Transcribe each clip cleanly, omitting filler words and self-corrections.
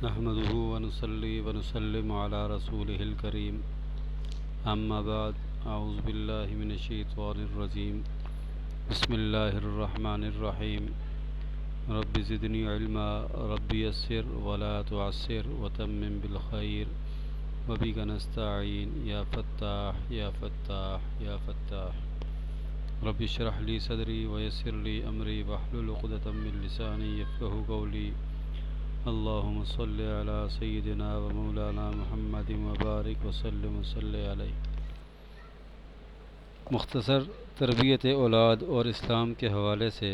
نحمده ونصلي ونسلم على رسوله الكريم أما بعد أعوذ بالله من الشيطان الرجيم بسم الله الرحمن الرحيم رب زدني علما رب يسر ولا تعسر وتمم بالخير وبك نستعين يا فتاح يا فتاح يا فتاح رب اشرح لي صدري ويسر لي أمري واحلل عقدة من لساني يفقهوا قولي اللهم صل على سيدنا ومولانا محمد وبارک وسلم وصلی علیہ۔ مختصر تربیت اولاد اور اسلام کے حوالے سے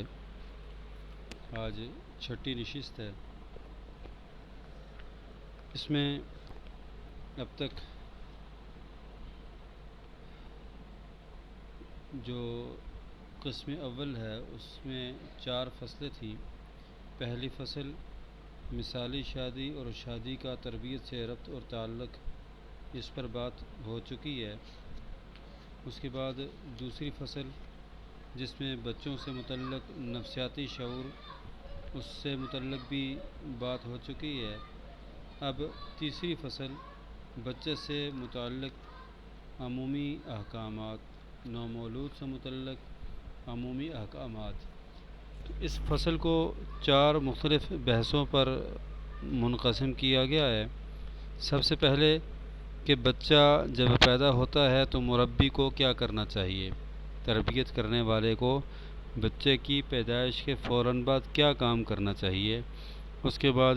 آج چھٹی نشست ہے۔ اس میں اب تک جو قسم اول ہے اس میں 4 فصلیں تھیں۔ پہلی فصل مثالی شادی اور شادی کا تربیت سے ربط اور تعلق، اس پر بات ہو چکی ہے۔ اس کے بعد دوسری فصل جس میں بچوں سے متعلق نفسیاتی شعور، اس سے متعلق بھی بات ہو چکی ہے۔ اب تیسری فصل بچے سے متعلق عمومی احکامات، نومولود سے متعلق عمومی احکامات۔ تو اس فصل کو 4 مختلف بحثوں پر منقسم کیا گیا ہے۔ سب سے پہلے کہ بچہ جب پیدا ہوتا ہے تو مربی کو کیا کرنا چاہیے، تربیت کرنے والے کو بچے کی پیدائش کے فوراً بعد کیا کام کرنا چاہیے۔ اس کے بعد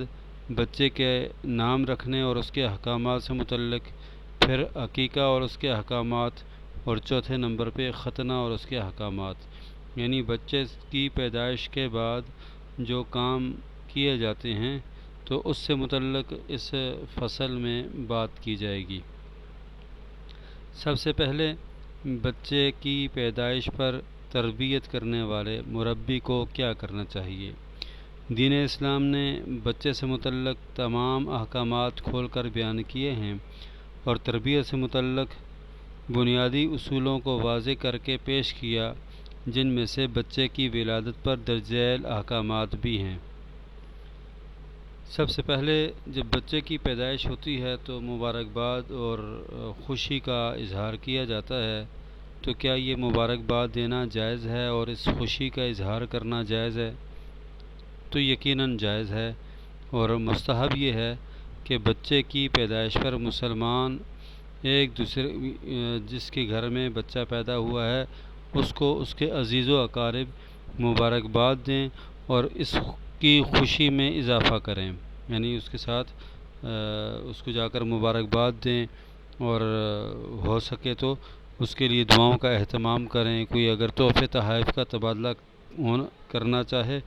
بچے کے نام رکھنے اور اس کے احکامات سے متعلق، پھر عقیقہ اور اس کے احکامات، اور چوتھے نمبر پہ ختنہ اور اس کے احکامات۔ یعنی بچے کی پیدائش کے بعد جو کام کیے جاتے ہیں تو اس سے متعلق اس فصل میں بات کی جائے گی۔ سب سے پہلے بچے کی پیدائش پر تربیت کرنے والے مربی کو کیا کرنا چاہیے۔ دین اسلام نے بچے سے متعلق تمام احکامات کھول کر بیان کیے ہیں اور تربیت سے متعلق بنیادی اصولوں کو واضح کر کے پیش کیا، جن میں سے بچے کی ولادت پر درج ذیل احکامات بھی ہیں۔ سب سے پہلے جب بچے کی پیدائش ہوتی ہے تو مبارکباد اور خوشی کا اظہار کیا جاتا ہے۔ تو کیا یہ مبارکباد دینا جائز ہے اور اس خوشی کا اظہار کرنا جائز ہے؟ تو یقیناً جائز ہے، اور مستحب یہ ہے کہ بچے کی پیدائش پر مسلمان ایک دوسرے، جس کے گھر میں بچہ پیدا ہوا ہے، اس کو اس کے عزیز و اقارب مبارکباد دیں اور اس کی خوشی میں اضافہ کریں۔ یعنی اس کے ساتھ اس کو جا کر مبارکباد دیں، اور ہو سکے تو اس کے لیے دعاؤں کا اہتمام کریں۔ کوئی اگر تحفے تحائف کا تبادلہ کرنا چاہے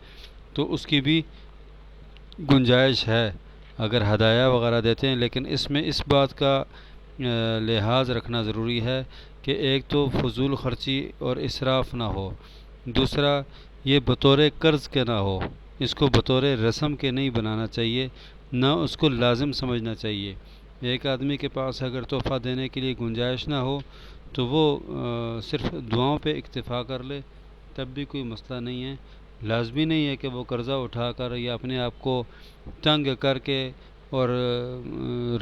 تو اس کی بھی گنجائش ہے، اگر ہدایہ وغیرہ دیتے ہیں، لیکن اس میں اس بات کا لحاظ رکھنا ضروری ہے کہ ایک تو فضول خرچی اور اسراف نہ ہو، دوسرا یہ بطور قرض کے نہ ہو، اس کو بطور رسم کے نہیں بنانا چاہیے، نہ اس کو لازم سمجھنا چاہیے۔ ایک آدمی کے پاس اگر تحفہ دینے کے لیے گنجائش نہ ہو تو وہ صرف دعاؤں پہ اکتفا کر لے، تب بھی کوئی مسئلہ نہیں ہے۔ لازمی نہیں ہے کہ وہ قرضہ اٹھا کر یا اپنے آپ کو تنگ کر کے اور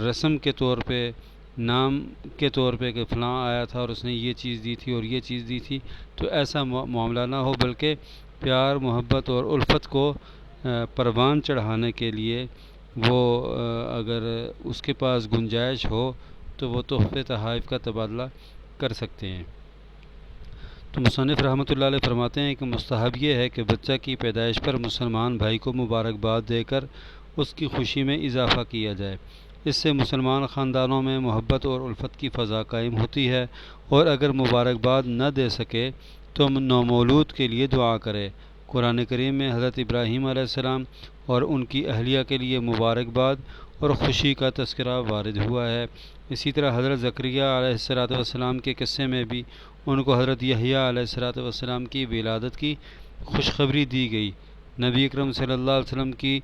رسم کے طور پہ، نام کے طور پہ کہ فلاں آیا تھا اور اس نے یہ چیز دی تھی اور یہ چیز دی تھی، تو ایسا معاملہ نہ ہو، بلکہ پیار، محبت اور الفت کو پروان چڑھانے کے لیے وہ اگر اس کے پاس گنجائش ہو تو وہ تحفے تحائف کا تبادلہ کر سکتے ہیں۔ تو مصنف رحمۃ اللہ علیہ فرماتے ہیں کہ مستحب یہ ہے کہ بچہ کی پیدائش پر مسلمان بھائی کو مبارکباد دے کر اس کی خوشی میں اضافہ کیا جائے۔ اس سے مسلمان خاندانوں میں محبت اور الفت کی فضا قائم ہوتی ہے، اور اگر مبارکباد نہ دے سکے تو نومولود کے لیے دعا کرے۔ قرآن کریم میں حضرت ابراہیم علیہ السلام اور ان کی اہلیہ کے لیے مبارکباد اور خوشی کا تذکرہ وارد ہوا ہے۔ اسی طرح حضرت زکریا علیہ السلام کے قصے میں بھی ان کو حضرت یحییٰ علیہ السلام کی ولادت کی خوشخبری دی گئی۔ نبی اکرم صلی اللہ علیہ وسلم کی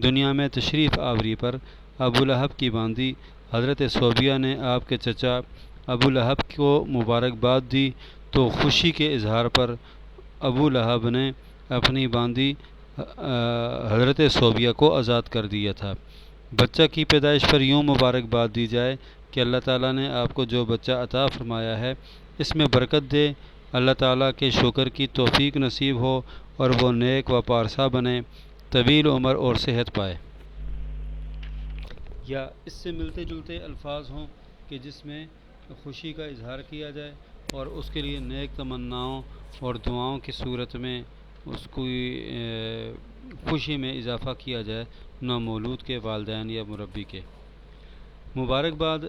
دنیا میں تشریف آوری پر ابو لہب کی باندی حضرت صوبیہ نے آپ کے چچا ابو لہب کو مبارکباد دی، تو خوشی کے اظہار پر ابو لہب نے اپنی باندی حضرت صوبیہ کو آزاد کر دیا تھا۔ بچہ کی پیدائش پر یوں مبارکباد دی جائے کہ اللہ تعالیٰ نے آپ کو جو بچہ عطا فرمایا ہے اس میں برکت دے، اللہ تعالیٰ کے شکر کی توفیق نصیب ہو اور وہ نیک و پارسا بنے، طویل عمر اور صحت پائے۔ یا اس سے ملتے جلتے الفاظ ہوں کہ جس میں خوشی کا اظہار کیا جائے اور اس کے لیے نیک تمناؤں اور دعاؤں کی صورت میں اس کی خوشی میں اضافہ کیا جائے نومولود کے والدین یا مربی کے۔ مبارکباد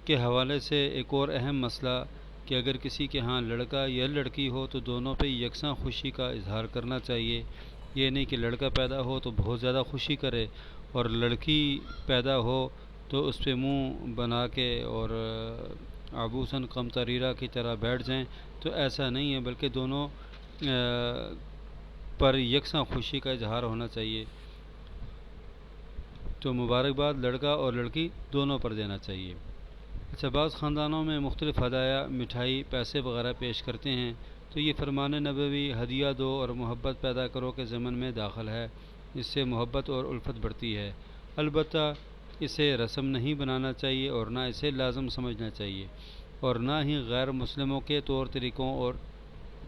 کے حوالے سے ایک اور اہم مسئلہ کہ اگر کسی کے ہاں لڑکا یا لڑکی ہو تو دونوں پہ یکساں خوشی کا اظہار کرنا چاہیے۔ یہ نہیں کہ لڑکا پیدا ہو تو بہت زیادہ خوشی کرے اور لڑکی پیدا ہو تو اس پہ منہ بنا کے اور عبوساً قمطریرہ کی طرح بیٹھ جائیں، تو ایسا نہیں ہے، بلکہ دونوں پر یکساں خوشی کا اظہار ہونا چاہیے۔ تو مبارکباد لڑکا اور لڑکی دونوں پر دینا چاہیے۔ اچھا، بعض خاندانوں میں مختلف ہدایہ، مٹھائی، پیسے وغیرہ پیش کرتے ہیں، تو یہ فرمان نبوی ہدیہ دو اور محبت پیدا کرو کے ضمن میں داخل ہے۔ اس سے محبت اور الفت بڑھتی ہے۔ البتہ اسے رسم نہیں بنانا چاہیے اور نہ اسے لازم سمجھنا چاہیے، اور نہ ہی غیر مسلموں کے طور طریقوں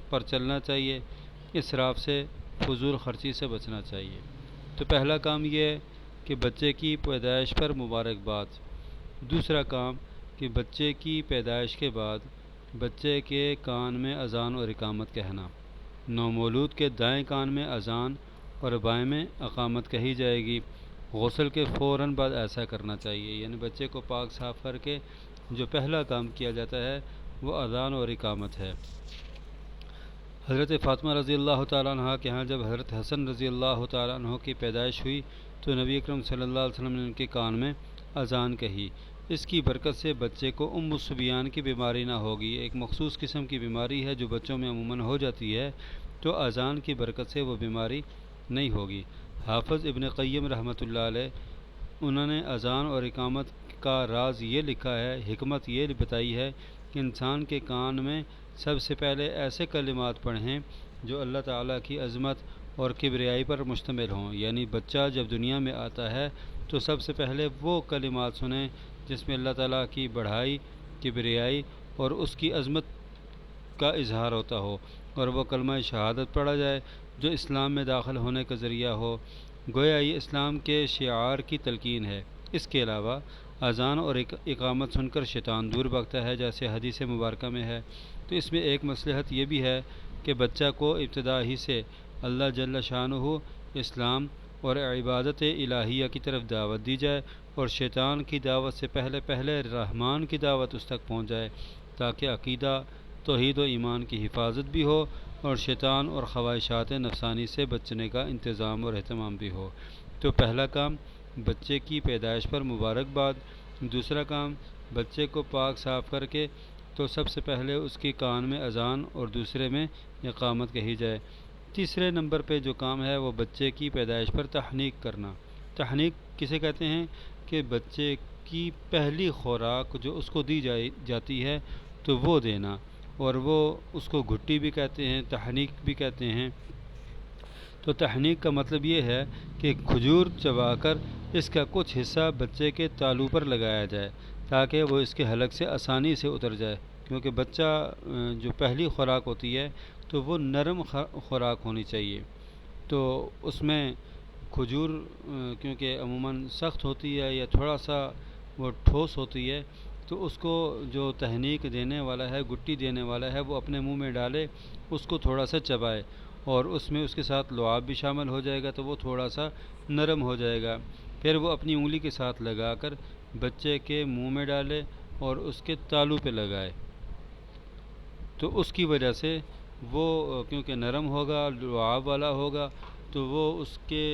پر چلنا چاہیے۔ اسراف سے، فضول خرچی سے بچنا چاہیے۔ تو پہلا کام یہ ہے کہ بچے کی پیدائش پر مبارکباد۔ دوسرا کام کہ بچے کی پیدائش کے بعد بچے کے کان میں اذان اور اقامت کہنا۔ نومولود کے دائیں کان میں اذان اور بائیں میں اقامت کہی جائے گی۔ غسل کے فوراً بعد ایسا کرنا چاہیے، یعنی بچے کو پاک صاف کر کے جو پہلا کام کیا جاتا ہے وہ اذان اور اقامت ہے۔ حضرت فاطمہ رضی اللہ تعالیٰ عنہ کے ہاں جب حضرت حسن رضی اللہ تعالیٰ عنہ کی پیدائش ہوئی تو نبی اکرم صلی اللہ علیہ وسلم نے ان کے کان میں اذان کہی۔ اس کی برکت سے بچے کو ام الصبیان کی بیماری نہ ہوگی۔ ایک مخصوص قسم کی بیماری ہے جو بچوں میں عموماً ہو جاتی ہے، تو اذان کی برکت سے وہ بیماری نہیں ہوگی۔ حافظ ابن قیم رحمۃ اللہ علیہ، انہوں نے اذان اور اقامت کا راز یہ لکھا ہے، حکمت یہ بتائی ہے کہ انسان کے کان میں سب سے پہلے ایسے کلمات پڑھیں جو اللہ تعالیٰ کی عظمت اور کبریائی پر مشتمل ہوں، یعنی بچہ جب دنیا میں آتا ہے تو سب سے پہلے وہ کلمات سنیں جس میں اللہ تعالیٰ کی بڑائی، کبریائی اور اس کی عظمت کا اظہار ہوتا ہو، اور وہ کلمہ شہادت پڑھا جائے جو اسلام میں داخل ہونے کا ذریعہ ہو۔ گویا یہ اسلام کے شعار کی تلقین ہے۔ اس کے علاوہ اذان اور اقامت سن کر شیطان دور بھاگتا ہے، جیسے حدیث مبارکہ میں ہے۔ تو اس میں ایک مصلحت یہ بھی ہے کہ بچہ کو ابتدا ہی سے اللہ جل شانہ اسلام اور عبادت الہیہ کی طرف دعوت دی جائے، اور شیطان کی دعوت سے پہلے رحمان کی دعوت اس تک پہنچ جائے، تاکہ عقیدہ، توحید و ایمان کی حفاظت بھی ہو اور شیطان اور خواہشات نفسانی سے بچنے کا انتظام اور اہتمام بھی ہو۔ تو پہلا کام بچے کی پیدائش پر مبارکباد۔ دوسرا کام بچے کو پاک صاف کر کے تو سب سے پہلے اس کی کان میں اذان اور دوسرے میں اقامت کہی جائے۔ تیسرے نمبر پہ جو کام ہے وہ بچے کی پیدائش پر تحنیک کرنا۔ تحنیک کسے کہتے ہیں؟ کہ بچے کی پہلی خوراک جو اس کو دی جاتی ہے تو وہ دینا، اور وہ اس کو گھٹی بھی کہتے ہیں، تحنیک بھی کہتے ہیں۔ تو تحنیک کا مطلب یہ ہے کہ کھجور چبا کر اس کا کچھ حصہ بچے کے تالو پر لگایا جائے تاکہ وہ اس کے حلق سے آسانی سے اتر جائے، کیونکہ بچہ جو پہلی خوراک ہوتی ہے تو وہ نرم خوراک ہونی چاہیے۔ تو اس میں کھجور کیونکہ عموماً سخت ہوتی ہے یا تھوڑا سا وہ ٹھوس ہوتی ہے، تو اس کو جو تحنیک دینے والا ہے، گٹی دینے والا ہے، وہ اپنے منہ میں ڈالے، اس کو تھوڑا سا چبائے، اور اس میں اس کے ساتھ لعاب بھی شامل ہو جائے گا تو وہ تھوڑا سا نرم ہو جائے گا۔ پھر وہ اپنی انگلی کے ساتھ لگا کر بچے کے منہ میں ڈالے اور اس کے تالو پہ لگائے، تو اس کی وجہ سے وہ کیونکہ نرم ہوگا، لعاب والا ہوگا، تو وہ اس کے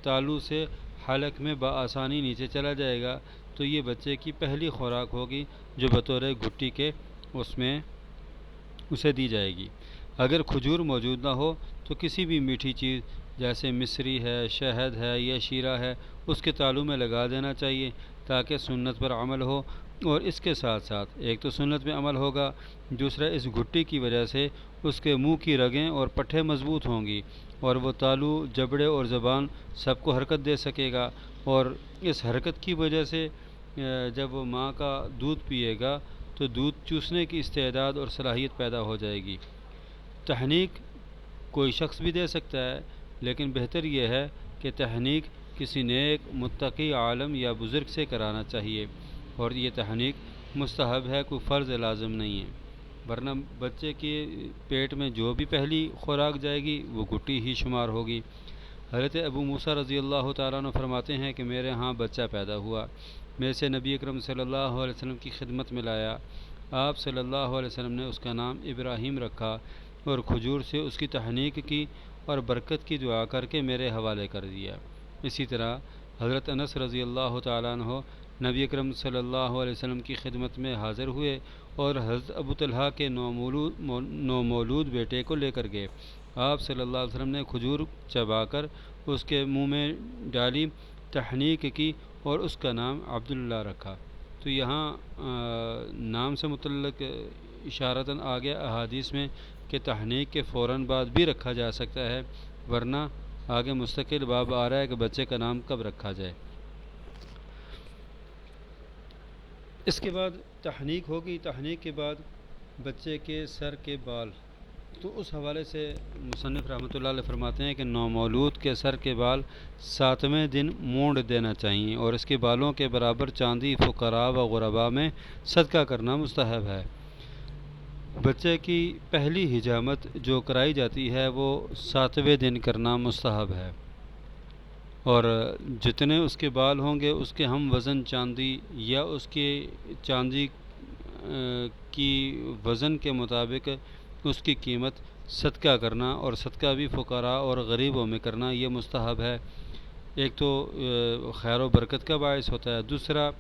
تالو سے حلق میں بآسانی نیچے چلا جائے گا۔ تو یہ بچے کی پہلی خوراک ہوگی جو بطور گھٹی کے اس میں اسے دی جائے گی۔ اگر کھجور موجود نہ ہو تو کسی بھی میٹھی چیز جیسے مصری ہے، شہد ہے یا شیرہ ہے، اس کے تالو میں لگا دینا چاہیے تاکہ سنت پر عمل ہو اور اس کے ساتھ ساتھ ایک تو سنت میں عمل ہوگا، دوسرا اس گھٹی کی وجہ سے اس کے منہ کی رگیں اور پٹھیں مضبوط ہوں گی اور وہ تالو، جبڑے اور زبان سب کو حرکت دے سکے گا، اور اس حرکت کی وجہ سے جب وہ ماں کا دودھ پیے گا تو دودھ چوسنے کی استعداد اور صلاحیت پیدا ہو جائے گی۔ تحنیک کوئی شخص بھی دے سکتا ہے، لیکن بہتر یہ ہے کہ تحنیک کسی نیک متقی عالم یا بزرگ سے کرانا چاہیے، اور یہ تحنیک مستحب ہے، کوئی فرض لازم نہیں ہے، ورنہ بچے کے پیٹ میں جو بھی پہلی خوراک جائے گی وہ گھٹی ہی شمار ہوگی۔ حضرت ابو موسیٰ رضی اللہ تعالیٰ عنہ فرماتے ہیں کہ میرے ہاں بچہ پیدا ہوا، میں اسے نبی اکرم صلی اللہ علیہ وسلم کی خدمت میں لایا، آپ صلی اللہ علیہ وسلم نے اس کا نام ابراہیم رکھا اور کھجور سے اس کی تحنیک کی اور برکت کی دعا کر کے میرے حوالے کر دیا۔ اسی طرح حضرت انس رضی اللہ تعالیٰ عنہ نبی اکرم صلی اللہ علیہ وسلم کی خدمت میں حاضر ہوئے اور حضرت ابو طلحہ کے نومولود بیٹے کو لے کر گئے۔ آپ صلی اللہ علیہ وسلم نے کھجور چبا کر اس کے منہ میں ڈالی، تحنیک کی اور اس کا نام عبداللہ رکھا۔ تو یہاں نام سے متعلق اشارتاً آگے احادیث میں کہ تحنیک کے فوراً بعد بھی رکھا جا سکتا ہے، ورنہ آگے مستقل باب آ رہا ہے کہ بچے کا نام کب رکھا جائے۔ اس کے بعد تحنیک ہوگی، تحنیک کے بعد بچے کے سر کے بال، تو اس حوالے سے مصنف رحمۃ اللہ علیہ فرماتے ہیں کہ نومولود کے سر کے بال 7ویں دن مونڈ دینا چاہیے، اور اس کے بالوں کے برابر چاندی فقراء و غرباء میں صدقہ کرنا مستحب ہے۔ بچے کی پہلی حجامت جو کرائی جاتی ہے وہ 7ویں دن کرنا مستحب ہے، اور جتنے اس کے بال ہوں گے اس کے ہم وزن چاندی یا اس کے چاندی کی وزن کے مطابق اس کی قیمت صدقہ کرنا، اور صدقہ بھی فقراء اور غریبوں میں کرنا یہ مستحب ہے۔ ایک تو خیر و برکت کا باعث ہوتا ہے، دوسرا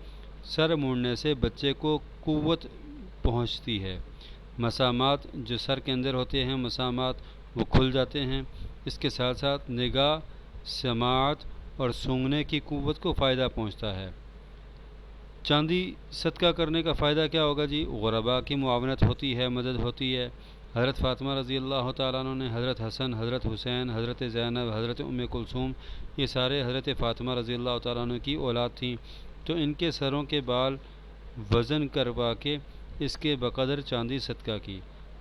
سر مونڈنے سے بچے کو قوت پہنچتی ہے، مسامات جو سر کے اندر ہوتے ہیں مسامات وہ کھل جاتے ہیں، اس کے ساتھ ساتھ نگاہ، سماعت اور سونگھنے کی قوت کو فائدہ پہنچتا ہے۔ چاندی صدقہ کرنے کا فائدہ کیا ہوگا جی؟ غرباء کی معاونت ہوتی ہے، مدد ہوتی ہے۔ حضرت فاطمہ رضی اللہ تعالیٰ عنہ نے حضرت حسن، حضرت حسین، حضرت زینب، حضرت ام کلثوم، یہ سارے حضرت فاطمہ رضی اللہ تعالیٰ عنہ کی اولاد تھیں، تو ان کے سروں کے بال وزن کروا کے اس کے بقدر چاندی صدقہ کی۔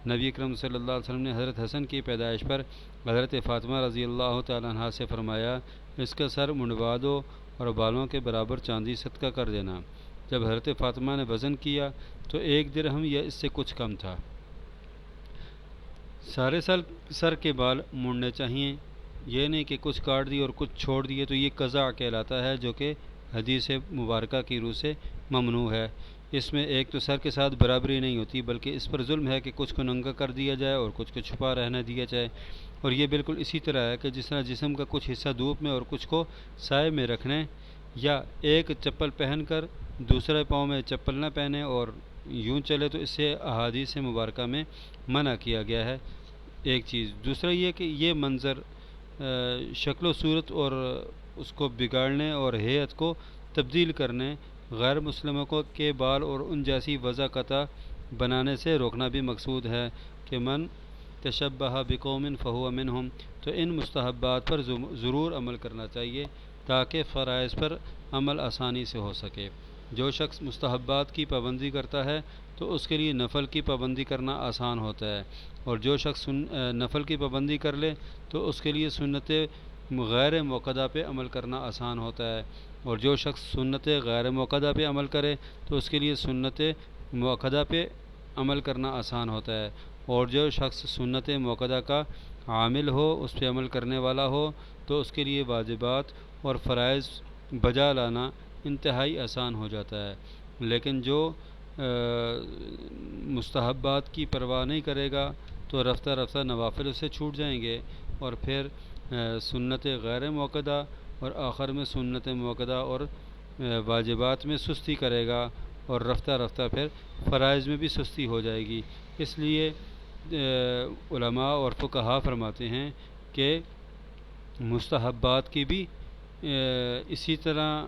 نبی اکرم صلی اللہ علیہ وسلم نے حضرت حسن کی پیدائش پر حضرت فاطمہ رضی اللہ تعالیٰ عنہ سے فرمایا اس کا سر منڈوا دو اور بالوں کے برابر چاندی صدقہ کر دینا۔ جب حضرت فاطمہ نے وزن کیا تو 1 درہم یا اس سے کچھ کم تھا۔ سارے سر کے بال مونڈنے چاہیے، یہ نہیں کہ کچھ کاٹ دیے اور کچھ چھوڑ دیے، تو یہ قضاء کہلاتا ہے جو کہ حدیث مبارکہ کی روح سے ممنوع ہے۔ اس میں ایک تو سر کے ساتھ برابری نہیں ہوتی، بلکہ اس پر ظلم ہے کہ کچھ کو ننگا کر دیا جائے اور کچھ کو چھپا رہنے دیا جائے، اور یہ بالکل اسی طرح ہے کہ جس طرح جسم کا کچھ حصہ دھوپ میں اور کچھ کو سائے میں رکھنے، یا ایک چپل پہن کر دوسرے پاؤں میں چپل نہ پہنے اور یوں چلے، تو اس سے احادیث مبارکہ میں منع کیا گیا ہے۔ ایک چیز، دوسرا یہ کہ یہ منظر شکل و صورت اور اس کو بگاڑنے اور ہیئت کو تبدیل کرنے، غیر مسلموں کے بال اور ان جیسی وضع قطع بنانے سے روکنا بھی مقصود ہے کہ من تشبہ بقوم فہو منہم، تو ان مستحبات پر ضرور عمل کرنا چاہیے تاکہ فرائض پر عمل آسانی سے ہو سکے۔ جو شخص مستحبات کی پابندی کرتا ہے تو اس کے لیے نفل کی پابندی کرنا آسان ہوتا ہے، اور جو شخص نفل کی پابندی کر لے تو اس کے لیے سنت غیر موقدہ پہ عمل کرنا آسان ہوتا ہے، اور جو شخص سنت غیر موقدہ پہ عمل کرے تو اس کے لیے سنت موقدہ پہ عمل کرنا آسان ہوتا ہے، اور جو شخص سنت موقدہ کا عامل ہو، اس پہ عمل کرنے والا ہو، تو اس کے لیے واجبات اور فرائض بجا لانا انتہائی آسان ہو جاتا ہے۔ لیکن جو مستحبات کی پرواہ نہیں کرے گا تو رفتہ رفتہ نوافل اس سے چھوٹ جائیں گے، اور پھر سنت غیر موقدہ اور آخر میں سنت موقدہ اور واجبات میں سستی کرے گا، اور رفتہ رفتہ پھر فرائض میں بھی سستی ہو جائے گی۔ اس لیے علماء اور فقہاء فرماتے ہیں کہ مستحبات کی بھی اسی طرح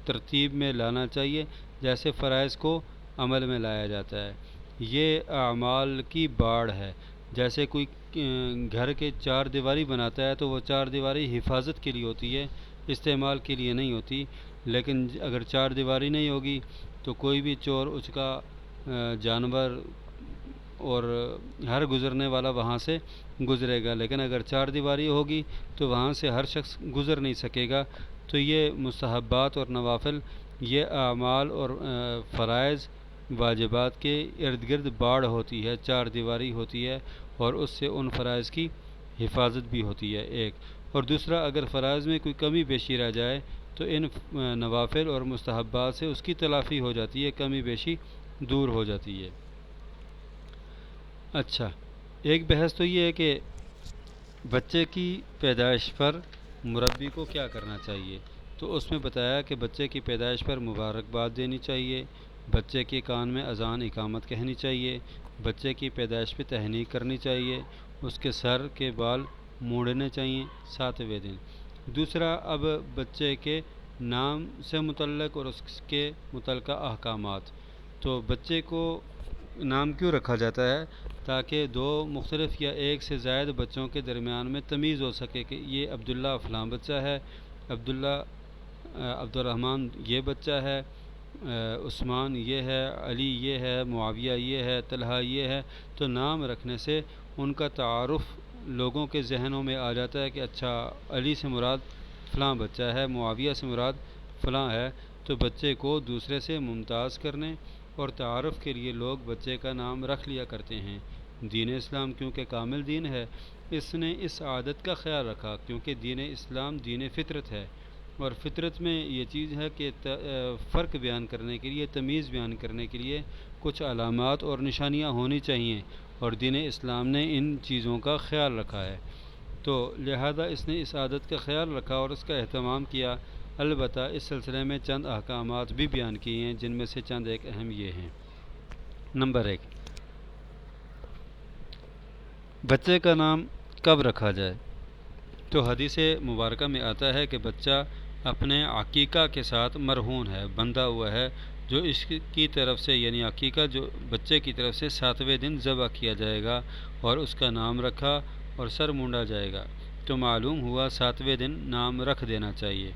ترتیب میں لانا چاہیے جیسے فرائض کو عمل میں لایا جاتا ہے۔ یہ اعمال کی باڑ ہے۔ جیسے کوئی گھر کے چار دیواری بناتا ہے تو وہ چار دیواری حفاظت کے لیے ہوتی ہے، استعمال کے لیے نہیں ہوتی۔ لیکن اگر چار دیواری نہیں ہوگی تو کوئی بھی چور، اچکا، جانور اور ہر گزرنے والا وہاں سے گزرے گا، لیکن اگر چار دیواری ہوگی تو وہاں سے ہر شخص گزر نہیں سکے گا۔ تو یہ مستحبات اور نوافل، یہ اعمال اور فرائض واجبات کے ارد گرد باڑ ہوتی ہے، چار دیواری ہوتی ہے، اور اس سے ان فرائض کی حفاظت بھی ہوتی ہے ایک۔ اور دوسرا، اگر فرائض میں کوئی کمی بیشی رہ جائے تو ان نوافل اور مستحبات سے اس کی تلافی ہو جاتی ہے، کمی بیشی دور ہو جاتی ہے۔ اچھا، ایک بحث تو یہ ہے کہ بچے کی پیدائش پر مربی کو کیا کرنا چاہیے۔ تو اس میں بتایا کہ بچے کی پیدائش پر مبارکباد دینی چاہیے، بچے کے کان میں اذان اقامت کہنی چاہیے، بچے کی پیدائش پہ تہنیک کرنی چاہیے، اس کے سر کے بال مونڈنے چاہیے 7ویں دن۔ دوسرا، اب بچے کے نام سے متعلق اور اس کے متعلقہ احکامات۔ تو بچے کو نام کیوں رکھا جاتا ہے؟ تاکہ دو مختلف یا ایک سے زائد بچوں کے درمیان میں تمیز ہو سکے کہ یہ عبداللہ فلاں بچہ ہے، عبداللہ عبد الرحمن یہ بچہ ہے، عثمان یہ ہے، علی یہ ہے، معاویہ یہ ہے، طلحہ یہ ہے۔ تو نام رکھنے سے ان کا تعارف لوگوں کے ذہنوں میں آ جاتا ہے کہ اچھا علی سے مراد فلاں بچہ ہے، معاویہ سے مراد فلاں ہے۔ تو بچے کو دوسرے سے ممتاز کرنے اور تعارف کے لیے لوگ بچے کا نام رکھ لیا کرتے ہیں۔ دین اسلام کیونکہ کامل دین ہے، اس نے اس عادت کا خیال رکھا، کیونکہ دین اسلام دین فطرت ہے، اور فطرت میں یہ چیز ہے کہ فرق بیان کرنے کے لیے، تمیز بیان کرنے کے لیے کچھ علامات اور نشانیاں ہونی چاہیے، اور دین اسلام نے ان چیزوں کا خیال رکھا ہے۔ تو لہذا اس نے اس عادت کا خیال رکھا اور اس کا اہتمام کیا۔ البتہ اس سلسلے میں چند احکامات بھی بیان کیے ہیں، جن میں سے چند ایک اہم یہ ہیں۔ نمبر 1، بچے کا نام کب رکھا جائے؟ تو حدیث مبارکہ میں آتا ہے کہ بچہ اپنے عقیقہ کے ساتھ مرہون ہے، بندھا ہوا ہے، جو اس کی طرف سے، یعنی عقیقہ جو بچے کی طرف سے 7ویں دن ذبح کیا جائے گا اور اس کا نام رکھا اور سر مونڈا جائے گا۔ تو معلوم ہوا 7ویں دن نام رکھ دینا چاہیے۔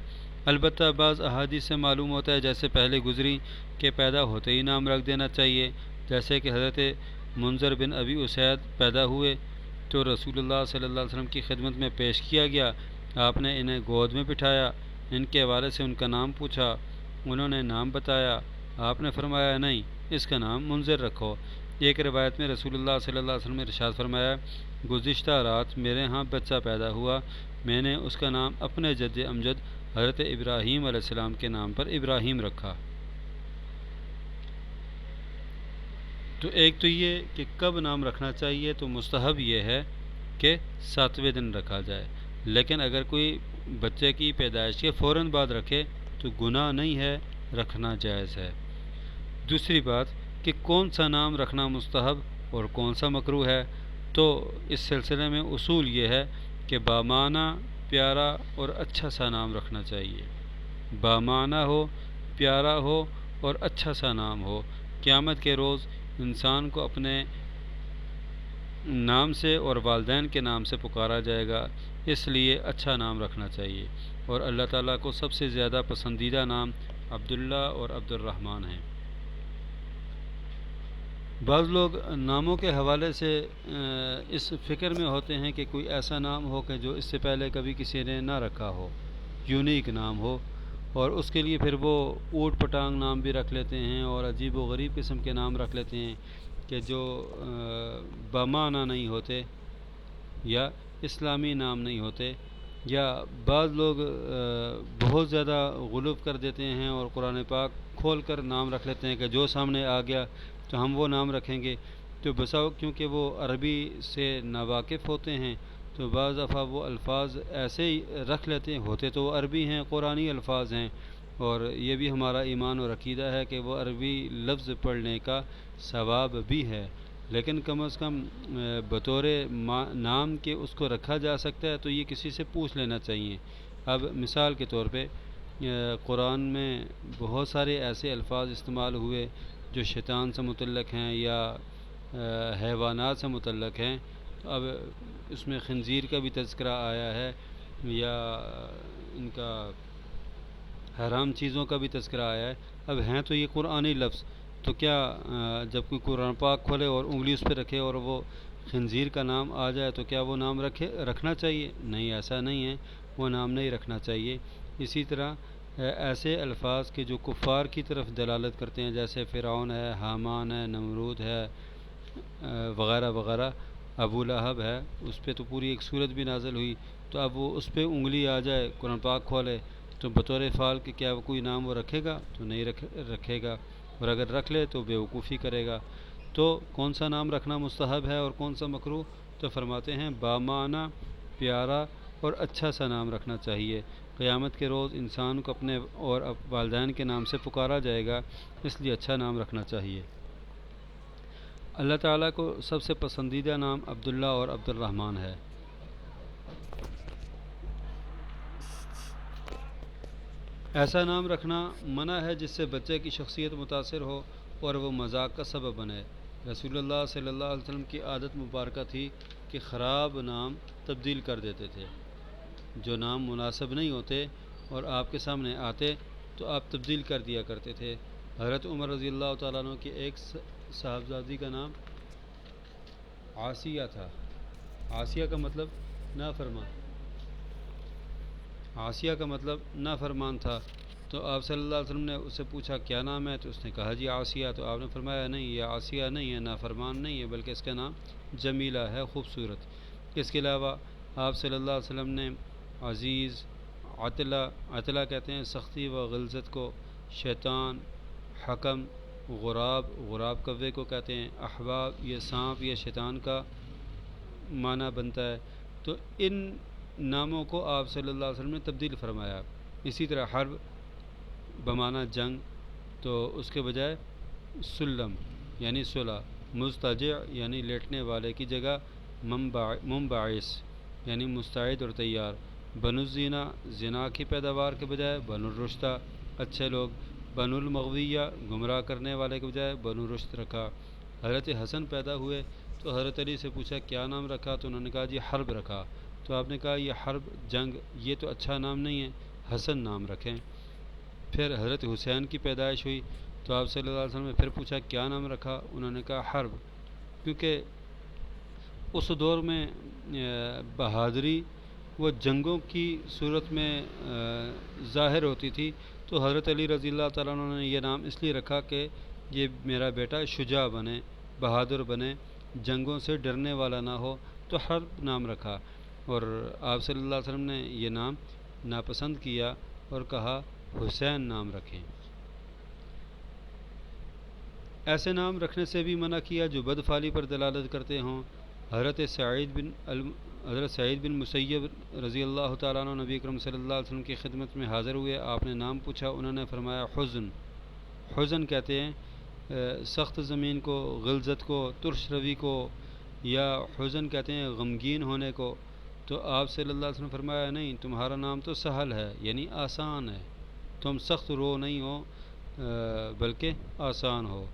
البتہ بعض احادیث سے معلوم ہوتا ہے، جیسے پہلے گزری، کہ پیدا ہوتے ہی نام رکھ دینا چاہیے۔ جیسے کہ حضرت منذر بن ابی اسید پیدا ہوئے تو رسول اللہ صلی اللہ علیہ وسلم کی خدمت میں پیش کیا گیا، آپ نے انہیں گود میں بٹھایا، ان کے والد سے ان کا نام پوچھا، انہوں نے نام بتایا، آپ نے فرمایا نہیں، اس کا نام منذر رکھو۔ ایک روایت میں رسول اللہ صلی اللہ علیہ وسلم نے ارشاد فرمایا، گزشتہ رات میرے ہاں بچہ پیدا ہوا، میں نے اس کا نام اپنے جد امجد حضرت ابراہیم علیہ السلام کے نام پر ابراہیم رکھا۔ تو ایک تو یہ کہ کب نام رکھنا چاہیے، تو مستحب یہ ہے کہ 7ویں دن رکھا جائے، لیکن اگر کوئی بچے کی پیدائش کے فوراً بعد رکھے تو گناہ نہیں ہے، رکھنا جائز ہے۔ دوسری بات کہ کون سا نام رکھنا مستحب اور کون سا مکروہ ہے، تو اس سلسلے میں اصول یہ ہے کہ بامعنی، پیارا اور اچھا سا نام رکھنا چاہیے۔ بامعنی ہو، پیارا ہو اور اچھا سا نام ہو۔ قیامت کے روز انسان کو اپنے نام سے اور والدین کے نام سے پکارا جائے گا، اس لیے اچھا نام رکھنا چاہیے، اور اللہ تعالیٰ کو سب سے زیادہ پسندیدہ نام عبداللہ اور عبد الرحمن ہیں۔ بعض لوگ ناموں کے حوالے سے اس فکر میں ہوتے ہیں کہ کوئی ایسا نام ہو کہ جو اس سے پہلے کبھی کسی نے نہ رکھا ہو، یونیک نام ہو، اور اس کے لیے پھر وہ اوٹ پٹانگ نام بھی رکھ لیتے ہیں اور عجیب و غریب قسم کے نام رکھ لیتے ہیں کہ جو بامعنی نہیں ہوتے یا اسلامی نام نہیں ہوتے۔ یا بعض لوگ بہت زیادہ غلو کر دیتے ہیں اور قرآن پاک کھول کر نام رکھ لیتے ہیں کہ جو سامنے آ گیا تو ہم وہ نام رکھیں گے۔ تو بسا کیونکہ وہ عربی سے ناواقف ہوتے ہیں تو بعض دفعہ وہ الفاظ ایسے ہی رکھ لیتے ہیں، ہوتے تو وہ عربی ہیں، قرآنی الفاظ ہیں، اور یہ بھی ہمارا ایمان اور عقیدہ ہے کہ وہ عربی لفظ پڑھنے کا ثواب بھی ہے، لیکن کم از کم بطور نام کے اس کو رکھا جا سکتا ہے تو یہ کسی سے پوچھ لینا چاہیے۔ اب مثال کے طور پہ قرآن میں بہت سارے ایسے الفاظ استعمال ہوئے جو شیطان سے متعلق ہیں یا حیوانات سے متعلق ہیں. اب اس میں خنزیر کا بھی تذکرہ آیا ہے یا ان کا حرام چیزوں کا بھی تذکرہ آیا ہے. اب ہیں تو یہ قرآنی لفظ، تو کیا جب کوئی قرآن پاک کھولے اور انگلی اس پہ رکھے اور وہ خنزیر کا نام آ جائے تو کیا وہ نام رکھنا چاہیے؟ نہیں، ایسا نہیں ہے، وہ نام نہیں رکھنا چاہیے. اسی طرح ایسے الفاظ کے جو کفار کی طرف دلالت کرتے ہیں، جیسے فرعون ہے، حامان ہے، نمرود ہے وغیرہ وغیرہ، ابو لہب ہے، اس پہ تو پوری ایک صورت بھی نازل ہوئی. تو اب وہ اس پہ انگلی آ جائے، قرآن پاک کھولے تو بطور فعال کہ کیا وہ کوئی نام وہ رکھے گا؟ تو نہیں رکھے گا، اور اگر رکھ لے تو بیوقوفی کرے گا. تو کون سا نام رکھنا مستحب ہے اور کون سا مکروہ؟ تو فرماتے ہیں بامعنی، پیارا اور اچھا سا نام رکھنا چاہیے. قیامت کے روز انسان کو اپنے اور والدین کے نام سے پکارا جائے گا، اس لیے اچھا نام رکھنا چاہیے. اللہ تعالیٰ کو سب سے پسندیدہ نام عبداللہ اور عبد الرحمن ہے. ایسا نام رکھنا منع ہے جس سے بچے کی شخصیت متاثر ہو اور وہ مذاق کا سبب بنے. رسول اللہ صلی اللہ علیہ وسلم کی عادت مبارکہ تھی کہ خراب نام تبدیل کر دیتے تھے. جو نام مناسب نہیں ہوتے اور آپ کے سامنے آتے تو آپ تبدیل کر دیا کرتے تھے. حضرت عمر رضی اللہ تعالیٰ عنہ کی ایک صاحبزادی کا نام عاصیہ تھا. عاصیہ کا مطلب نافرمان، عاصیہ کا مطلب نافرمان تھا. تو آپ صلی اللہ علیہ وسلم نے اس سے پوچھا کیا نام ہے؟ تو اس نے کہا جی عاصیہ. تو آپ نے فرمایا نہیں، یہ عاصیہ نہیں ہے، نافرمان نہیں ہے، بلکہ اس کا نام جمیلہ ہے، خوبصورت. اس کے علاوہ آپ صلی اللہ علیہ وسلم نے عزیز، عطلہ کہتے ہیں سختی و غلظت کو، شیطان، حکم، غراب کوے کو کہتے ہیں، احباب یہ سانپ یا شیطان کا معنی بنتا ہے. تو ان ناموں کو آپ صلی اللہ علیہ وسلم نے تبدیل فرمایا. اسی طرح حرب بمعنی جنگ، تو اس کے بجائے سلم یعنی صلح، مضطجع یعنی لیٹنے والے کی جگہ منبعث یعنی مستعد اور تیار. بنو الزینہ، زنا کی پیداوار کے بجائے بنو الرشدہ، اچھے لوگ. بنو المغویہ، گمراہ کرنے والے کے بجائے بنو رشد رکھا. حضرت حسن پیدا ہوئے تو حضرت علی سے پوچھا کیا نام رکھا؟ تو انہوں نے کہا جی حرب رکھا. تو آپ نے کہا یہ حرب، جنگ، یہ تو اچھا نام نہیں ہے، حسن نام رکھیں. پھر حضرت حسین کی پیدائش ہوئی تو آپ صلی اللہ علیہ وسلم نے پھر پوچھا کیا نام رکھا؟ انہوں نے کہا حرب، کیونکہ اس دور میں بہادری وہ جنگوں کی صورت میں ظاہر ہوتی تھی. تو حضرت علی رضی اللہ تعالیٰ عنہ نے یہ نام اس لیے رکھا کہ یہ میرا بیٹا شجاع بنے، بہادر بنے، جنگوں سے ڈرنے والا نہ ہو. تو حرب نام رکھا. اور آپ صلی اللہ علیہ وسلم نے یہ نام ناپسند کیا اور کہا حسین نام رکھیں. ایسے نام رکھنے سے بھی منع کیا جو بدفعلی پر دلالت کرتے ہوں. حضرت سعید بن مسیب رضی اللہ تعالیٰ عنہ نبی اکرم صلی اللہ علیہ وسلم کی خدمت میں حاضر ہوئے. آپ نے نام پوچھا، انہوں نے فرمایا حزن. حزن کہتے ہیں سخت زمین کو، غلظت کو، ترش روی کو، یا حزن کہتے ہیں غمگین ہونے کو. تو آپ صلی اللہ علیہ وسلم نے فرمایا نہیں، تمہارا نام تو سہل ہے یعنی آسان ہے، تم سخت رو نہیں ہو بلکہ آسان ہو.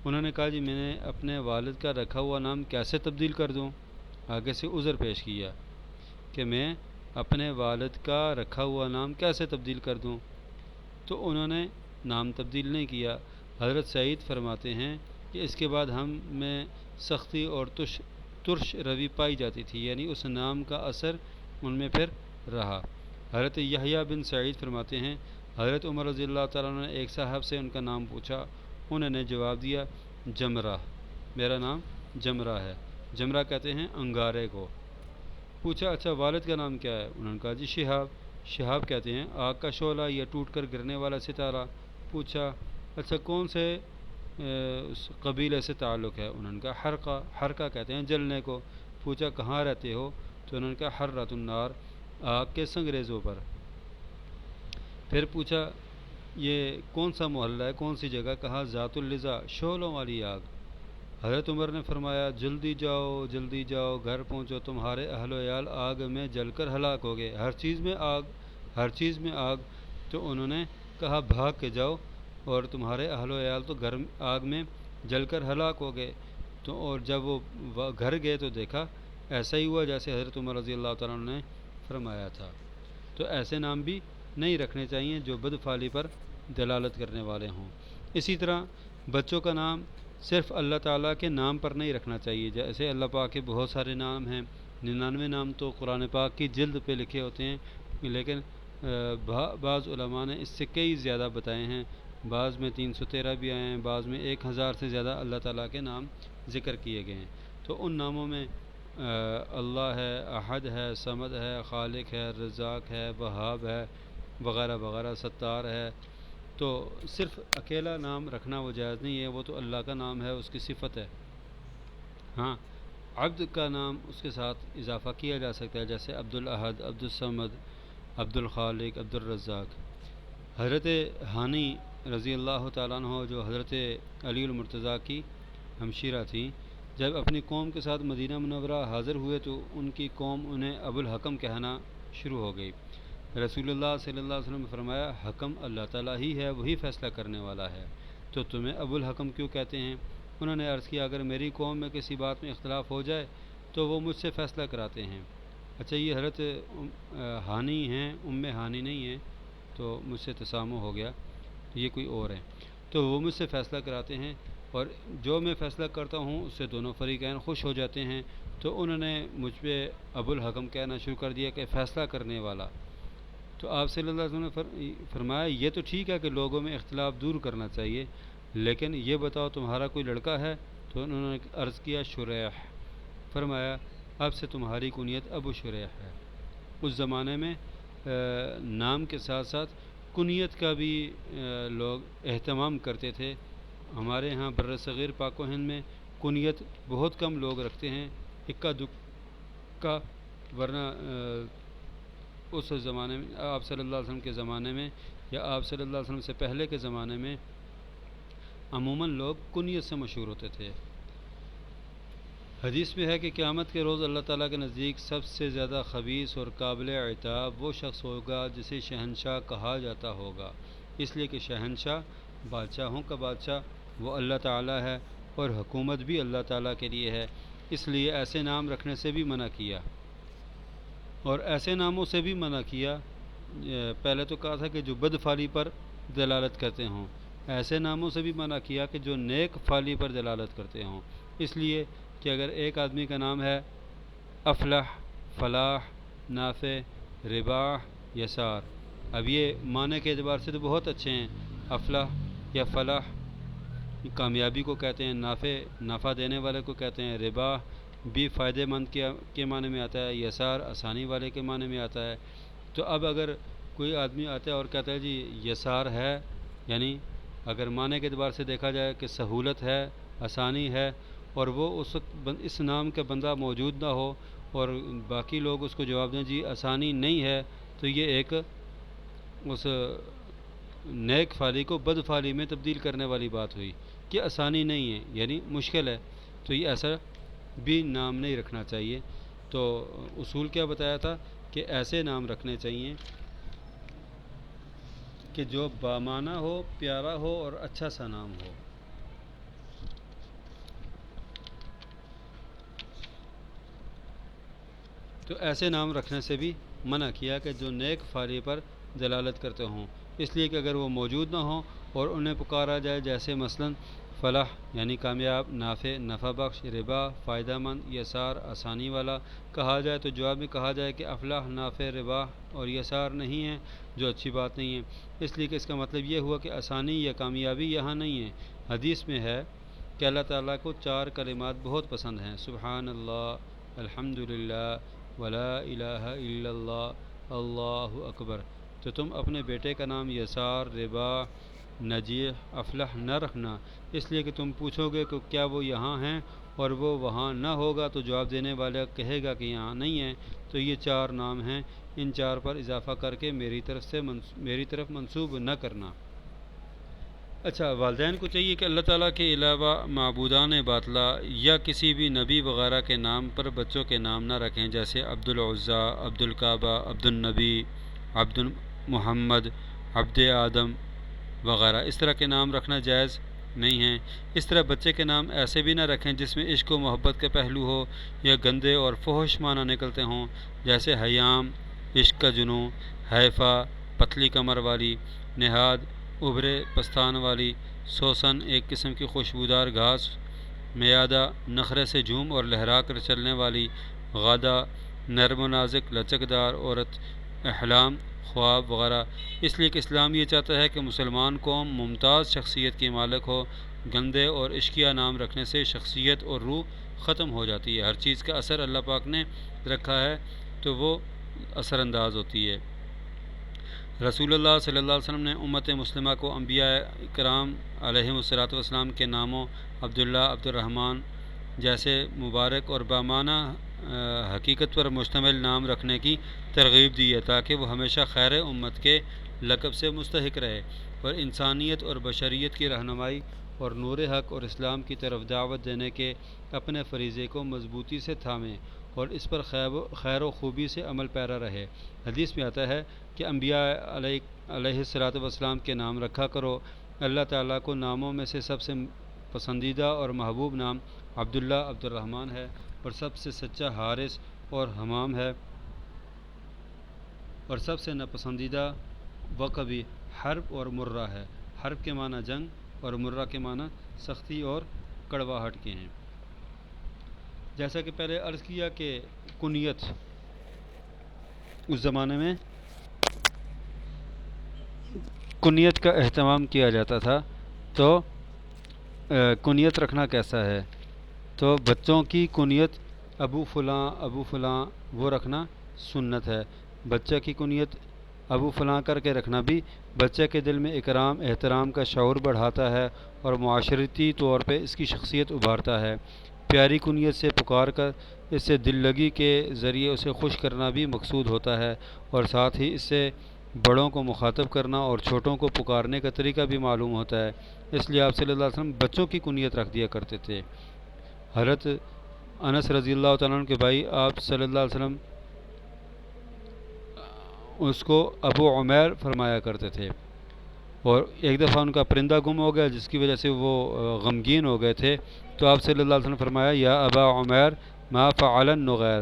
انہوں نے کہا جی میں نے اپنے والد کا رکھا ہوا نام کیسے تبدیل کر دوں؟ آگے سے عذر پیش کیا کہ میں اپنے والد کا رکھا ہوا نام کیسے تبدیل کر دوں. تو انہوں نے نام تبدیل نہیں کیا. حضرت سعید فرماتے ہیں کہ اس کے بعد ہم میں سختی اور ترش روی پائی جاتی تھی، یعنی اس نام کا اثر ان میں پھر رہا. حضرت یحییٰ بن سعید فرماتے ہیں حضرت عمر رضی اللہ تعالیٰ عنہ نے ایک صاحب سے ان کا نام پوچھا. انہوں نے جواب دیا جمرہ، میرا نام جمرہ ہے. جمرہ کہتے ہیں انگارے کو. پوچھا اچھا والد کا نام کیا ہے؟ انہوں نے کہا جی شہاب. شہاب کہتے ہیں آگ کا شعلہ یا ٹوٹ کر گرنے والا ستارہ. پوچھا اچھا کون سے اس قبیلے سے تعلق ہے؟ انہوں نے کہا حرقہ. حرقہ کہتے ہیں جلنے کو. پوچھا کہاں رہتے ہو؟ تو انہوں نے کہا حرۃ النار، آگ کے سنگریزوں پر. پھر پوچھا یہ کون سا محلہ ہے، کون سی جگہ؟ کہا ذات اللظا، شعلوں والی آگ. حضرت عمر نے فرمایا جلدی جاؤ جلدی جاؤ، گھر پہنچو، تمہارے اہل و عیال آگ میں جل کر ہلاک ہو گئے. ہر چیز میں آگ، ہر چیز میں آگ. تو تو انہوں نے کہا بھاگ کے جاؤ اور تمہارے اہل و عیال تو آگ میں جل کر ہلاک ہو گئے. تو اور جب وہ گھر گئے تو دیکھا ایسا ہی ہوا جیسے حضرت عمر رضی اللہ تعالیٰ عنہ نے فرمایا تھا. تو ایسے نام بھی نہیں رکھنے چاہیے جو بدفعلی پر دلالت کرنے والے ہوں. اسی طرح بچوں کا نام صرف اللہ تعالیٰ کے نام پر نہیں رکھنا چاہیے. جیسے اللہ پاک کے بہت سارے نام ہیں, 99 نام تو قرآن پاک کی جلد پہ لکھے ہوتے ہیں, لیکن بعض علماء نے اس سے کئی زیادہ بتائے ہیں. بعض میں 313 بھی آئے ہیں, بعض میں 1000 سے زیادہ اللہ تعالیٰ کے نام ذکر کیے گئے ہیں. تو ان ناموں میں اللہ ہے, احد ہے, صمد ہے, خالق ہے, رزاق ہے, وہاب ہے, وغیرہ وغیرہ, ستار ہے. تو صرف اکیلا نام رکھنا وہ جائز نہیں ہے, وہ تو اللہ کا نام ہے, اس کی صفت ہے. ہاں, عبد کا نام اس کے ساتھ اضافہ کیا جا سکتا ہے, جیسے عبد الاحد, عبد الصمد, عبد الخالق, عبد الرزاق. حضرت ہانی رضی اللہ تعالیٰ عنہ جو حضرت علی المرتضیٰ کی ہمشیرہ تھیں, جب اپنی قوم کے ساتھ مدینہ منورہ حاضر ہوئے تو ان کی قوم انہیں ابو الحکم کہنا شروع ہو گئی. رسول اللہ صلی اللہ علیہ وسلم نے فرمایا حکم اللہ تعالیٰ ہی ہے, وہی فیصلہ کرنے والا ہے, تو تمہیں ابو الحکم کیوں کہتے ہیں؟ انہوں نے عرض کیا اگر میری قوم میں کسی بات میں اختلاف ہو جائے تو وہ مجھ سے فیصلہ کراتے ہیں. اچھا, یہ حضرت ہانی ہیں, ہانی نہیں ہیں, تو مجھ سے تسامح ہو گیا, یہ کوئی اور ہے. تو وہ مجھ سے فیصلہ کراتے ہیں اور جو میں فیصلہ کرتا ہوں اس سے دونوں فریقین خوش ہو جاتے ہیں. تو انہوں نے مجھ پہ ابو الحکم کہنا شروع کر دیا کہ فیصلہ کرنے والا. تو آپ صلی اللہ علیہ وسلم نے فرمایا یہ تو ٹھیک ہے کہ لوگوں میں اختلاف دور کرنا چاہیے, لیکن یہ بتاؤ تمہارا کوئی لڑکا ہے؟ تو انہوں نے عرض کیا شریح. فرمایا اب سے تمہاری کنیت ابو شریح ہے. اس زمانے میں نام کے ساتھ ساتھ کنیت کا بھی لوگ اہتمام کرتے تھے. ہمارے ہاں بر صغیر پاک و ہند میں کنیت بہت کم لوگ رکھتے ہیں, اکا دکا, ورنہ اس زمانے میں آپ صلی اللہ علیہ وسلم کے زمانے میں یا آپ صلی اللہ علیہ وسلم سے پہلے کے زمانے میں عموماً لوگ کنیت سے مشہور ہوتے تھے. حدیث میں ہے کہ قیامت کے روز اللہ تعالیٰ کے نزدیک سب سے زیادہ خبیث اور قابل عتاب وہ شخص ہوگا جسے شہنشاہ کہا جاتا ہوگا, اس لیے کہ شہنشاہ بادشاہوں کا بادشاہ وہ اللہ تعالیٰ ہے اور حکومت بھی اللہ تعالیٰ کے لیے ہے. اس لیے ایسے نام رکھنے سے بھی منع کیا, اور ایسے ناموں سے بھی منع کیا. پہلے تو کہا تھا کہ جو بد فعلی پر دلالت کرتے ہوں, ایسے ناموں سے بھی منع کیا کہ جو نیک فعلی پر دلالت کرتے ہوں. اس لیے کہ اگر ایک آدمی کا نام ہے افلح, فلاح, نافع, رباح, یسار, اب یہ معنی کے اعتبار سے تو بہت اچھے ہیں. افلح یا فلاح کامیابی کو کہتے ہیں, نفع دینے والے کو کہتے ہیں, رباح بھی فائدہ مند کے معنی میں آتا ہے, یسار آسانی والے کے معنی میں آتا ہے. تو اب اگر کوئی آدمی آتا ہے اور کہتا ہے جی یسار ہے, یعنی اگر معنی کے اعتبار سے دیکھا جائے کہ سہولت ہے, آسانی ہے, اور وہ اس نام کا بندہ موجود نہ ہو اور باقی لوگ اس کو جواب دیں جی آسانی نہیں ہے, تو یہ ایک اس نیک فعلی کو بد فعلی میں تبدیل کرنے والی بات ہوئی کہ آسانی نہیں ہے یعنی مشکل ہے. تو یہ ایسا بھی نام نہیں رکھنا چاہیے. تو اصول کیا بتایا تھا کہ ایسے نام رکھنے چاہیے کہ جو بامعنی ہو, پیارا ہو اور اچھا سا نام ہو. تو ایسے نام رکھنے سے بھی منع کیا کہ جو نیک فعلی پر دلالت کرتے ہوں, اس لیے کہ اگر وہ موجود نہ ہوں اور انہیں پکارا جائے, جیسے مثلا فلاح یعنی کامیاب, نافع نفع بخش, ربا فائدہ مند, یسار آسانی والا کہا جائے, تو جواب میں کہا جائے کہ افلاح, نافع, ربا اور یسار نہیں ہے, جو اچھی بات نہیں ہے. اس لیے کہ اس کا مطلب یہ ہوا کہ آسانی یا کامیابی یہاں نہیں ہے. حدیث میں ہے کہ اللہ تعالیٰ کو 4 کلمات بہت پسند ہیں, سبحان اللہ, الحمدللہ, ولا الہ الا اللہ, اللہ اکبر. تو تم اپنے بیٹے کا نام یسار, ربا, نجیح, افلح نہ رکھنا, اس لیے کہ تم پوچھو گے کہ کیا وہ یہاں ہیں اور وہ وہاں نہ ہوگا, تو جواب دینے والا کہے گا کہ یہاں نہیں ہے. تو یہ 4 نام ہیں, ان 4 پر اضافہ کر کے میری طرف منسوب نہ کرنا. اچھا, والدین کو چاہیے کہ اللہ تعالیٰ کے علاوہ معبودان باطلہ یا کسی بھی نبی وغیرہ کے نام پر بچوں کے نام نہ رکھیں, جیسے عبد العزیٰ, عبد الکعبہ, عبد النبی, عبد محمد, عبد آدم وغیرہ، اس طرح کے نام رکھنا جائز نہیں ہیں۔ اس طرح بچے کے نام ایسے بھی نہ رکھیں جس میں عشق و محبت کا پہلو ہو یا گندے اور فحش معنی نکلتے ہوں، جیسے حیام عشق کا جنوں، حیفا پتلی کمر والی، نہاد ابھرے پستان والی، سوسن ایک قسم کی خوشبودار گھاس، میادہ نخرے سے جھوم اور لہرا کر چلنے والی، غادہ نرم و نازک لچکدار عورت، احلام خواب وغیرہ۔ اس لیے کہ اسلام یہ چاہتا ہے کہ مسلمان قوم ممتاز شخصیت کی مالک ہو۔ گندے اور عشقیہ نام رکھنے سے شخصیت اور روح ختم ہو جاتی ہے۔ ہر چیز کا اثر اللہ پاک نے رکھا ہے تو وہ اثر انداز ہوتی ہے۔ رسول اللہ صلی اللہ علیہ وسلم نے امت مسلمہ کو انبیاء کرام علیہم الصلوۃ والسلام کے ناموں عبداللہ، عبد الرحمن جیسے مبارک اور بامعنی حقیقت پر مشتمل نام رکھنے کی ترغیب دی ہے تاکہ وہ ہمیشہ خیر امت کے لقب سے مستحق رہے اور انسانیت اور بشریت کی رہنمائی اور نور حق اور اسلام کی طرف دعوت دینے کے اپنے فریضے کو مضبوطی سے تھامے اور اس پر خیر و خوبی سے عمل پیرا رہے۔ حدیث میں آتا ہے کہ انبیاء علیہ الصلوۃ والسلام کے نام رکھا کرو۔ اللہ تعالیٰ کو ناموں میں سے سب سے پسندیدہ اور محبوب نام عبداللہ، عبد الرحمن ہے اور سب سے سچا حارث اور حمام ہے، اور سب سے ناپسندیدہ وقبی حرب اور مرہ ہے۔ حرب کے معنی جنگ اور مرہ کے معنی سختی اور کڑواہٹ کے ہیں۔ جیسا کہ پہلے عرض کیا کہ کنیت اس زمانے میں کنیت کا اہتمام کیا جاتا تھا، تو کنیت رکھنا کیسا ہے؟ تو بچوں کی کنیت ابو فلاں ابو فلاں وہ رکھنا سنت ہے۔ بچہ کی کنیت ابو فلاں کر کے رکھنا بھی بچے کے دل میں اکرام احترام کا شعور بڑھاتا ہے اور معاشرتی طور پہ اس کی شخصیت ابھارتا ہے۔ پیاری کنیت سے پکار کر اس سے دل لگی کے ذریعے اسے خوش کرنا بھی مقصود ہوتا ہے، اور ساتھ ہی اس سے بڑوں کو مخاطب کرنا اور چھوٹوں کو پکارنے کا طریقہ بھی معلوم ہوتا ہے۔ اس لیے آپ صلی اللہ علیہ وسلم بچوں کی کنیت رکھ دیا کرتے تھے۔ حضرت انس رضی اللہ تعالیٰ عنہ کے بھائی آپ صلی اللہ علیہ وسلم اس کو ابو عمیر فرمایا کرتے تھے، اور ایک دفعہ ان کا پرندہ گم ہو گیا جس کی وجہ سے وہ غمگین ہو گئے تھے، تو آپ صلی اللہ علیہ وسلم فرمایا یا ابا عمیر ما فعل النغیر،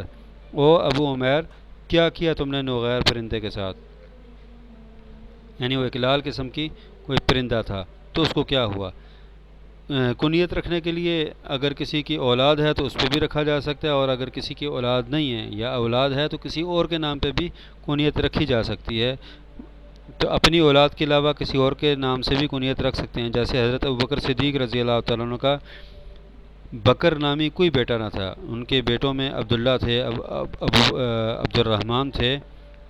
او ابو عمیر کیا کیا تم نے نغیر پرندے کے ساتھ؟ یعنی وہ ایک لال قسم کی کوئی پرندہ تھا، تو اس کو کیا ہوا؟ کنیت رکھنے کے لیے اگر کسی کی اولاد ہے تو اس پہ بھی رکھا جا سکتا ہے، اور اگر کسی کی اولاد نہیں ہے یا اولاد ہے تو کسی اور کے نام پہ بھی کنیت رکھی جا سکتی ہے۔ تو اپنی اولاد کے علاوہ کسی اور کے نام سے بھی کنیت رکھ سکتے ہیں، جیسے حضرت ابوبکر صدیق رضی اللہ تعالیٰ عنہ کا بکر نامی کوئی بیٹا نہ تھا، ان کے بیٹوں میں عبداللہ تھے، عبد الرحمن تھے،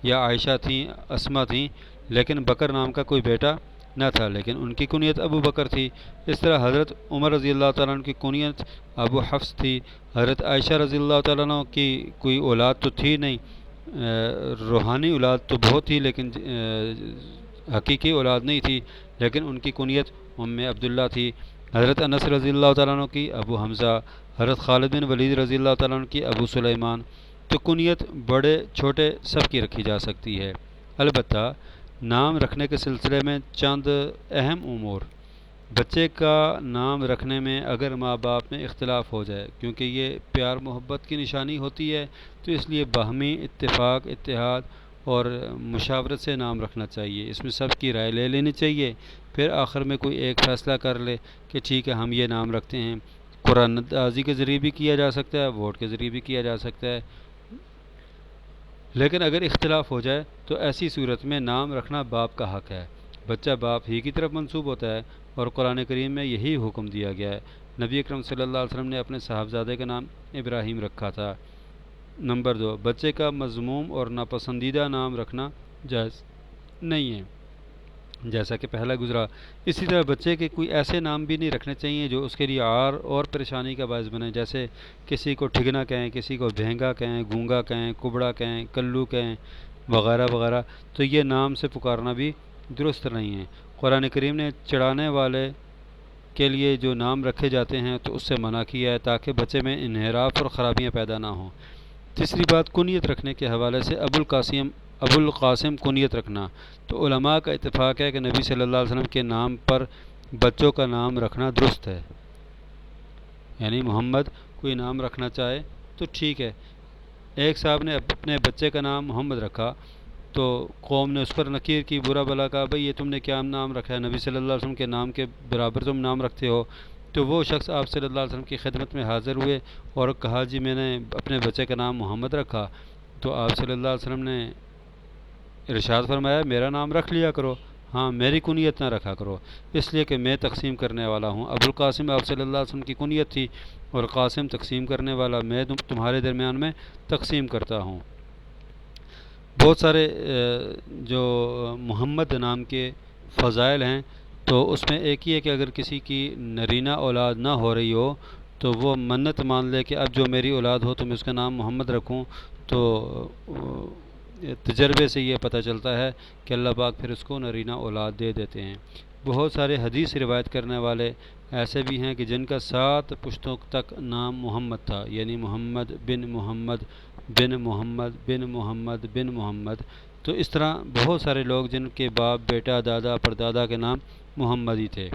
یا عائشہ تھیں، اسما تھیں، لیکن بکر نام کا کوئی بیٹا نہ تھا، لیکن ان کی کنیت ابو بکر تھی۔ اس طرح حضرت عمر رضی اللہ تعالیٰ عنہ کی کنیت ابو حفص تھی۔ حضرت عائشہ رضی اللہ تعالیٰ عنہ کی کوئی اولاد تو تھی نہیں، روحانی اولاد تو بہت تھی لیکن حقیقی اولاد نہیں تھی، لیکن ان کی کنیت ام عبداللہ تھی۔ حضرت انس رضی اللہ تعالیٰ عنہ کی ابو حمزہ، حضرت خالد بن ولید رضی اللہ تعالیٰ عنہ کی ابو سلیمان۔ تو کنیت بڑے چھوٹے سب کی رکھی جا سکتی ہے۔ البتہ نام رکھنے کے سلسلے میں چند اہم امور۔ بچے کا نام رکھنے میں اگر ماں باپ میں اختلاف ہو جائے، کیونکہ یہ پیار محبت کی نشانی ہوتی ہے، تو اس لیے باہمی اتفاق اتحاد اور مشاورت سے نام رکھنا چاہیے۔ اس میں سب کی رائے لے لینی چاہیے، پھر آخر میں کوئی ایک فیصلہ کر لے کہ ٹھیک ہے ہم یہ نام رکھتے ہیں۔ قرآن اندازی کے ذریعے بھی کیا جا سکتا ہے، ووٹ کے ذریعے بھی کیا جا سکتا ہے، لیکن اگر اختلاف ہو جائے تو ایسی صورت میں نام رکھنا باپ کا حق ہے۔ بچہ باپ ہی کی طرف منسوب ہوتا ہے، اور قرآن کریم میں یہی حکم دیا گیا ہے۔ نبی اکرم صلی اللہ علیہ وسلم نے اپنے صاحبزادے کا نام ابراہیم رکھا تھا۔ نمبر 2، بچے کا مذموم اور ناپسندیدہ نام رکھنا جائز نہیں ہے، جیسا کہ پہلا گزرا۔ اسی طرح بچے کے کوئی ایسے نام بھی نہیں رکھنے چاہیے جو اس کے لیے عار اور پریشانی کا باعث بنے، جیسے کسی کو ٹھگنا کہیں، کسی کو بھینگا کہیں، گونگا کہیں، کبڑا کہیں، کلو کہیں وغیرہ وغیرہ۔ تو یہ نام سے پکارنا بھی درست نہیں ہے۔ قرآن کریم نے چڑھانے والے کے لیے جو نام رکھے جاتے ہیں تو اس سے منع کیا ہے تاکہ بچے میں انحراف اور خرابیاں پیدا نہ ہوں۔ تیسری بات، کنیت رکھنے کے حوالے سے ابو القاسم ابو القاسم کنیت رکھنا۔ تو علماء کا اتفاق ہے کہ نبی صلی اللہ علیہ وسلم کے نام پر بچوں کا نام رکھنا درست ہے، یعنی محمد کوئی نام رکھنا چاہے تو ٹھیک ہے۔ ایک صاحب نے اپنے بچے کا نام محمد رکھا تو قوم نے اس پر نکیر کی، برا بلا کہا بھئی یہ تم نے کیا نام رکھا ہے، نبی صلی اللہ علیہ وسلم کے نام کے برابر تم نام رکھتے ہو۔ تو وہ شخص آپ صلی اللہ علیہ وسلم کی خدمت میں حاضر ہوئے اور کہا جی میں نے اپنے بچے کا نام محمد رکھا۔ تو آپ صلی اللہ علیہ وسلم نے ارشاد فرمایا میرا نام رکھ لیا کرو، ہاں میری کنیت نہ رکھا کرو، اس لیے کہ میں تقسیم کرنے والا ہوں۔ ابو القاسم آپ صلی اللہ علیہ وسلم کی کنیت تھی اور قاسم تقسیم کرنے والا، میں تمہارے درمیان میں تقسیم کرتا ہوں۔ بہت سارے جو محمد نام کے فضائل ہیں، تو اس میں ایک ہی ہے کہ اگر کسی کی نرینہ اولاد نہ ہو رہی ہو تو وہ منت مان لے کہ اب جو میری اولاد ہو تو میں اس کا نام محمد رکھوں، تو تجربے سے یہ پتہ چلتا ہے کہ اللہ پاک پھر اس کو نرینہ اولاد دے دیتے ہیں۔ بہت سارے حدیث روایت کرنے والے ایسے بھی ہیں کہ جن کا 7 پشتوں تک نام محمد تھا، یعنی محمد بن محمد بن محمد بن محمد بن محمد۔ تو اس طرح بہت سارے لوگ جن کے باپ، بیٹا، دادا، پردادا کے نام محمد ہی تھے۔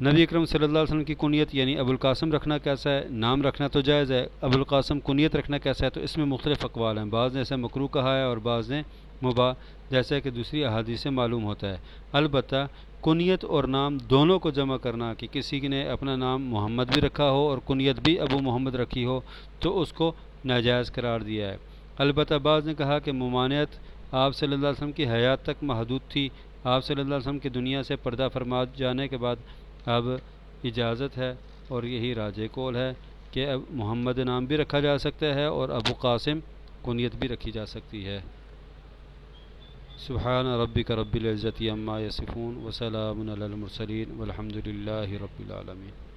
نبی اکرم صلی اللہ علیہ وسلم کی کنیت یعنی ابو القاسم رکھنا کیسا ہے؟ نام رکھنا تو جائز ہے، ابو القاسم کنیت رکھنا کیسا ہے؟ تو اس میں مختلف اقوال ہیں، بعض نے اسے مکروہ کہا ہے اور بعض نے مباح، جیسا کہ دوسری احادیث سے معلوم ہوتا ہے۔ البتہ کنیت اور نام دونوں کو جمع کرنا، کہ کسی نے اپنا نام محمد بھی رکھا ہو اور کنیت بھی ابو محمد رکھی ہو، تو اس کو ناجائز قرار دیا ہے۔ البتہ بعض نے کہا کہ ممانعت آپ صلی اللہ علیہ وسلم کی حیات تک محدود تھی، آپ صلی اللہ علیہ وسلم کی دنیا سے پردہ فرما جانے کے بعد اب اجازت ہے، اور یہی راجح قول ہے کہ اب محمد نام بھی رکھا جا سکتا ہے اور ابو قاسم کنیت بھی رکھی جا سکتی ہے۔ سبحان ربک رب العزت عما یصفون وسلام علی المرسلین والحمد للہ رب العالمین۔